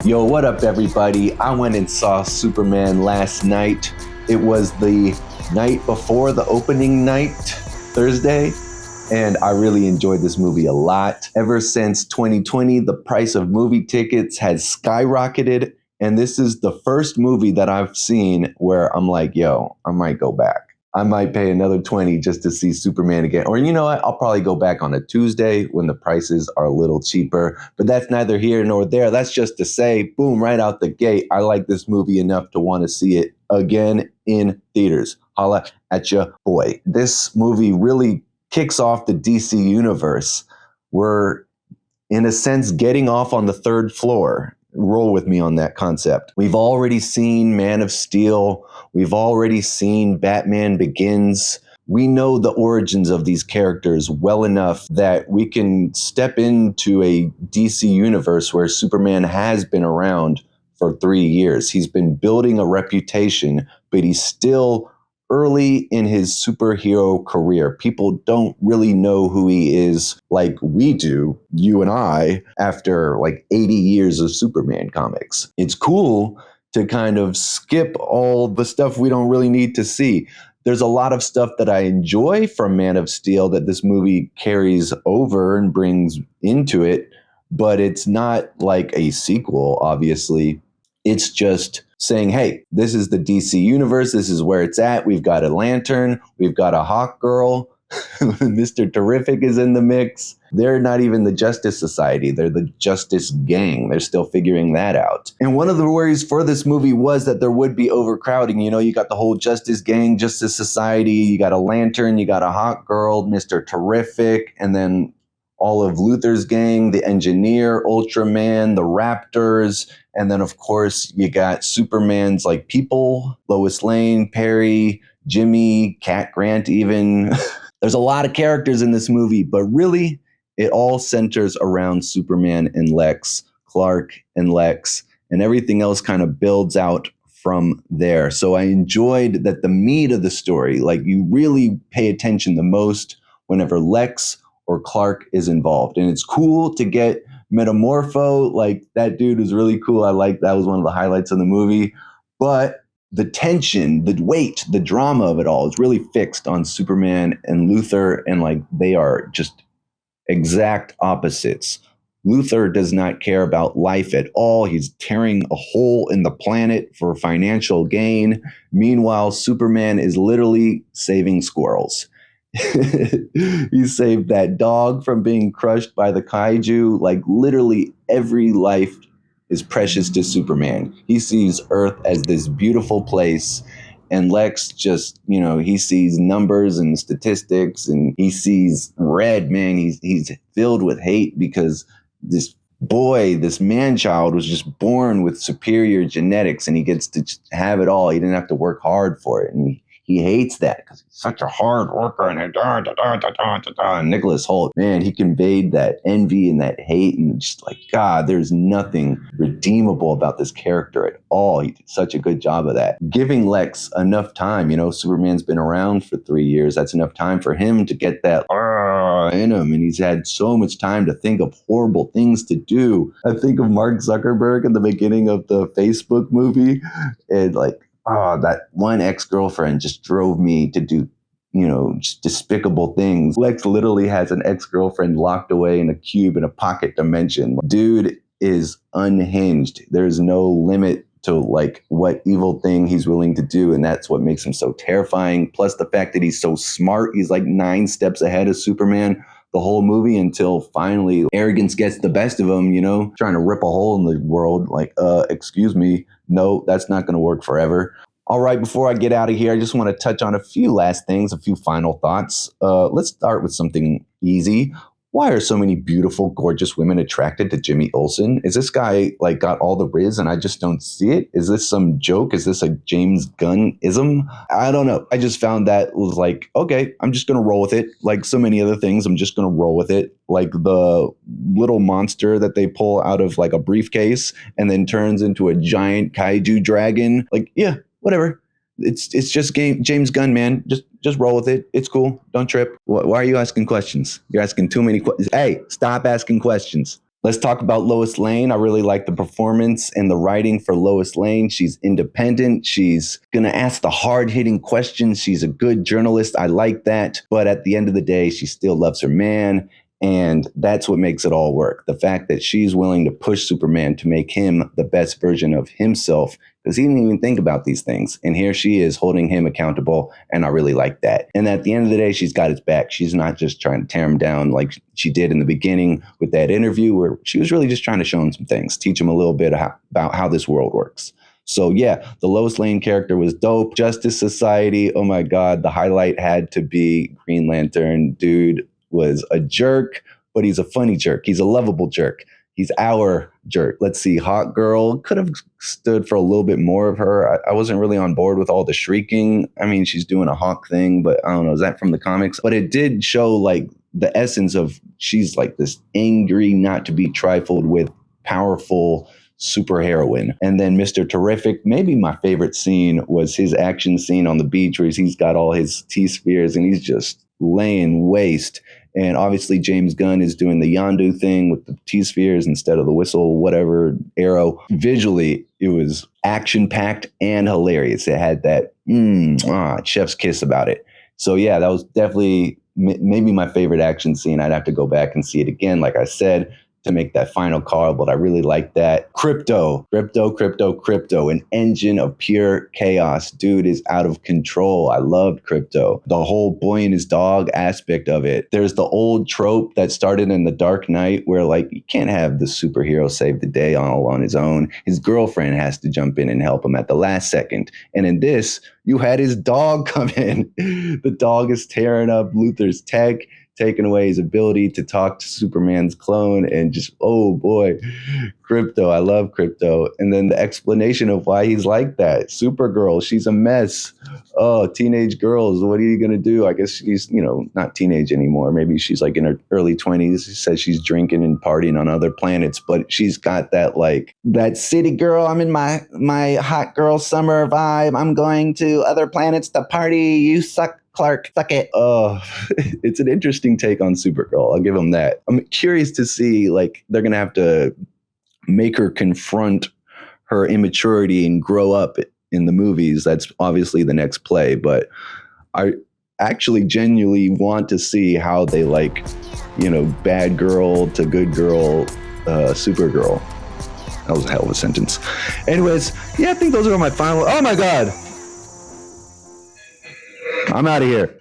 Yo, what up, everybody? I went and saw Superman last night. It was the night before the opening night, Thursday, and I really enjoyed this movie a lot. Ever since 2020, the price of movie tickets has skyrocketed, and this is the first movie that I've seen where I'm like, yo, I might go back. I might pay another 20 just to see Superman again. Or you know what? I'll probably go back on a Tuesday when the prices are a little cheaper. But that's neither here nor there. That's just to say, boom, right out the gate, I like this movie enough to want to see it again in theaters. Holla at ya boy. This movie really kicks off the DC universe. We're, in a sense, getting off on the third floor. Roll with me on that concept. We've already seen Man of Steel. We've already seen Batman Begins. We know the origins of these characters well enough that we can step into a DC universe where Superman has been around for 3 years. He's been building a reputation, but he's still early in his superhero career. People don't really know who he is like we do, you and I, after like 80 years of Superman comics. It's cool to kind of skip all the stuff we don't really need to see. There's a lot of stuff that I enjoy from Man of Steel that this movie carries over and brings into it, but it's not like a sequel, obviously. It's just saying, hey, this is the DC universe. This is where it's at. We've got a Lantern. We've got a Hawk Girl. Mr. Terrific is in the mix. They're not even the Justice Society. They're the Justice Gang. They're still figuring that out. And one of the worries for this movie was that there would be overcrowding. You know, you got the whole Justice Gang, Justice Society. You got a Lantern. You got a Hawk Girl, Mr. Terrific, and then all of Luthor's gang, the Engineer, Ultraman, the Raptors, and then, of course, you got Superman's like people, Lois Lane, Perry, Jimmy, Cat Grant even. There's a lot of characters in this movie, but really, it all centers around Superman and Lex, Clark and Lex, and everything else kind of builds out from there. So I enjoyed that the meat of the story, like you really pay attention the most whenever Lex or Clark is involved. And it's cool to get Metamorpho. Like that dude was really cool. I like that was one of the highlights of the movie. But the tension, the weight, the drama of it all is really fixed on Superman and Luthor. And like they are just exact opposites. Luthor does not care about life at all. He's tearing a hole in the planet for financial gain. Meanwhile, Superman is literally saving squirrels. He saved that dog from being crushed by the kaiju. Like literally every life is precious to Superman. He sees Earth as this beautiful place. And Lex just, you know, he sees numbers and statistics and he sees red, man. He's filled with hate because this boy, this man-child was just born with superior genetics and he gets to have it all. He didn't have to work hard for it. And he hates that because he's such a hard worker. And Nicholas Hoult, man, he conveyed that envy and that hate and just like, God, there's nothing redeemable about this character at all. He did such a good job of that. Giving Lex enough time, you know, Superman's been around for 3 years. That's enough time for him to get that in him. And he's had so much time to think of horrible things to do. I think of Mark Zuckerberg in the beginning of the Facebook movie and like, oh, that one ex-girlfriend just drove me to do, you know, just despicable things. Lex literally has an ex-girlfriend locked away in a cube in a pocket dimension. Dude is unhinged. There's no limit to like what evil thing he's willing to do. And that's what makes him so terrifying. Plus the fact that he's so smart. He's like 9 steps ahead of Superman the whole movie until finally arrogance gets the best of him, you know, trying to rip a hole in the world. Like, excuse me. No, that's not going to work forever. All right, before I get out of here, I just want to touch on a few last things, a few final thoughts. Let's start with something easy. Why are so many beautiful, gorgeous women attracted to Jimmy Olsen? Is this guy like got all the riz and I just don't see it? Is this some joke? Is this a James Gunn-ism? I don't know. I just found that was like, okay, I'm just going to roll with it. Like so many other things, I'm just going to roll with it. Like the little monster that they pull out of like a briefcase and then turns into a giant kaiju dragon. Like, yeah, whatever. It's just James Gunn, man. Just roll with it. It's cool. Don't trip. Why are you asking questions? You're asking too many questions. Hey, stop asking questions. Let's talk about Lois Lane. I really like the performance and the writing for Lois Lane. She's independent. She's going to ask the hard hitting questions. She's a good journalist. I like that. But at the end of the day, she still loves her man. And that's what makes it all work. The fact that she's willing to push Superman to make him the best version of himself, because he didn't even think about these things. And here she is holding him accountable. And I really like that. And at the end of the day, she's got his back. She's not just trying to tear him down like she did in the beginning with that interview, where she was really just trying to show him some things, teach him a little bit about how this world works. So yeah, the Lois Lane character was dope. Justice Society, oh my God, the highlight had to be Green Lantern. Dude was a jerk, but he's a funny jerk. He's a lovable jerk. He's our jerk. Let's see, Hawk Girl could have stood for a little bit more of her. I wasn't really on board with all the shrieking. I mean, she's doing a Hawk thing, but I don't know, is that from the comics? But it did show like the essence of she's like this angry, not to be trifled with, powerful super heroine. And then Mr. Terrific, maybe my favorite scene was his action scene on the beach where he's got all his T-spheres and he's just laying waste. And obviously James Gunn is doing the Yondu thing with the T-spheres instead of the whistle, whatever, arrow. Visually, it was action-packed and hilarious. It had that chef's kiss about it. So yeah, that was definitely maybe my favorite action scene. I'd have to go back and see it again, like I said, to make that final call, but I really like that. Crypto, an engine of pure chaos. Dude is out of control. I loved Crypto. The whole boy and his dog aspect of it. There's the old trope that started in The Dark Knight where like you can't have the superhero save the day all on his own. His girlfriend has to jump in and help him at the last second. And in this, you had his dog come in. The dog is tearing up Luthor's tech, taking away his ability to talk to Superman's clone, and just, oh boy, Crypto. I love Crypto. And then the explanation of why he's like that. Supergirl, she's a mess. Oh, teenage girls, what are you going to do? I guess she's, not teenage anymore. Maybe she's like in her early 20s. She says she's drinking and partying on other planets, but she's got that like, that city girl, I'm in my hot girl summer vibe. I'm going to other planets to party. You suck, Clark, suck it. Oh, it's an interesting take on Supergirl. I'll give them that. I'm curious to see, like, they're going to have to make her confront her immaturity and grow up in the movies. That's obviously the next play, but I actually genuinely want to see how they bad girl to good girl, Supergirl. That was a hell of a sentence. Anyways, yeah, I think those are my final. Oh my God. I'm out of here.